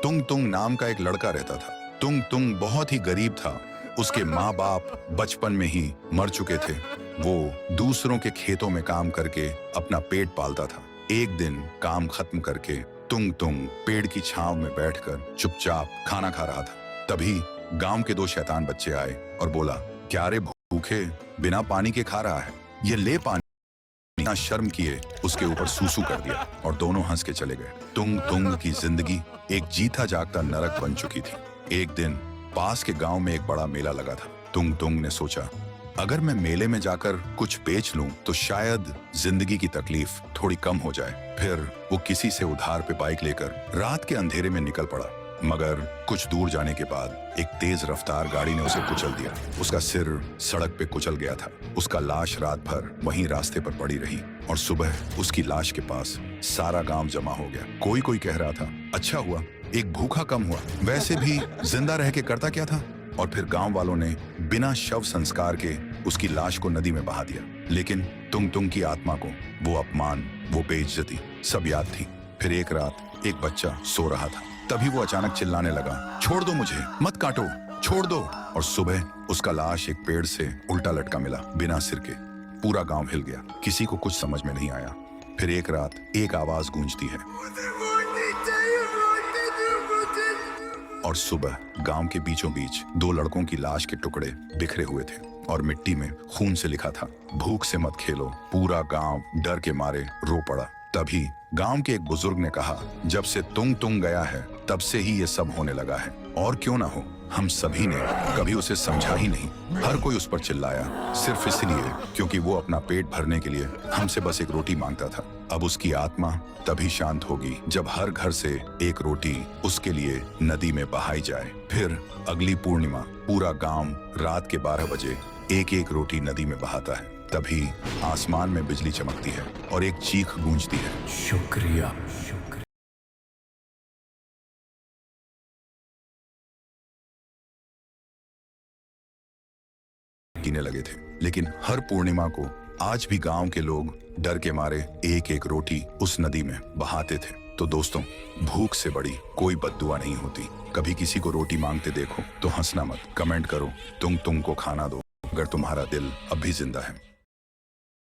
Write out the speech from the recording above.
तुंग तुंग नाम का एक लड़का रहता था। तुंग तुंग बहुत ही गरीब था। उसके माँ बाप बचपन में ही मर चुके थे। वो दूसरों के खेतों में काम करके अपना पेट पालता था। एक दिन काम खत्म करके तुंग तुंग पेड़ की छांव में बैठकर चुपचाप खाना खा रहा था। तभी गांव के दो शैतान बच्चे आए और बोला, क्या रे भूखे बिना पानी के खा रहा है, ये ले पानी। बिना शर्म किए उसके ऊपर सूसू कर दिया और दोनों हंस के चले गए। तुंग तुंग की जिंदगी एक जीता जागता नरक बन चुकी थी। एक दिन पास के गांव में एक बड़ा मेला लगा था। तुंग तुंग ने सोचा, अगर मैं मेले में जाकर कुछ बेच लूं तो शायद जिंदगी की तकलीफ थोड़ी कम हो जाए। फिर वो किसी से उधार पे बाइक लेकर रात के अंधेरे में निकल पड़ा। मगर कुछ दूर जाने के बाद एक तेज रफ्तार गाड़ी ने उसे कुचल दिया। उसका सिर सड़क पे कुचल गया था। उसका लाश रात भर वहीं रास्ते पर पड़ी रही और सुबह उसकी लाश के पास सारा गांव जमा हो गया। कोई कोई कह रहा था, अच्छा हुआ एक भूखा कम हुआ, वैसे भी जिंदा रह के करता क्या था। और फिर गांव वालों ने बिना शव संस्कार के उसकी लाश को नदी में बहा दिया। लेकिन तुंग तुंग की आत्मा को वो अपमान, वो बेइज्जती सब याद थी। फिर एक रात एक बच्चा सो रहा था। तभी वो अचानक चिल्लाने लगा, छोड़ दो मुझे, मत काटो, छोड़ दो। और सुबह उसका लाश एक पेड़ से उल्टा लटका मिला, बिना सिर के। पूरा गांव हिल गया, किसी को कुछ समझ में नहीं आया। फिर एक रात एक आवाज गूंजती है और सुबह गांव के बीचों बीच दो लड़कों की लाश के टुकड़े बिखरे हुए थे और मिट्टी में खून से लिखा था, भूख से मत खेलो। पूरा गांव डर के मारे रो पड़ा। तभी गांव के एक बुजुर्ग ने कहा, जब से तुंग तुंग गया है तब से ही ये सब होने लगा है। और क्यों ना हो, हम सभी ने कभी उसे समझा ही नहीं। हर कोई उस पर चिल्लाया सिर्फ इसलिए क्योंकि वो अपना पेट भरने के लिए हमसे बस एक रोटी मांगता था। अब उसकी आत्मा तभी शांत होगी जब हर घर से एक रोटी उसके लिए नदी में बहाई जाए। फिर अगली पूर्णिमा पूरा गांव रात के 12 बजे एक एक रोटी नदी में बहाता है। तभी आसमान में बिजली चमकती है और एक चीख गूंजती है, शुक्रिया। कीने लगे थे। लेकिन हर पूर्णिमा को आज भी गांव के लोग डर के मारे एक एक रोटी उस नदी में बहाते थे। तो दोस्तों, भूख से बड़ी कोई बद्दुआ नहीं होती। कभी किसी को रोटी मांगते देखो तो हंसना मत, कमेंट करो, तुंग तुंग को खाना दो अगर तुम्हारा दिल अब भी जिंदा है।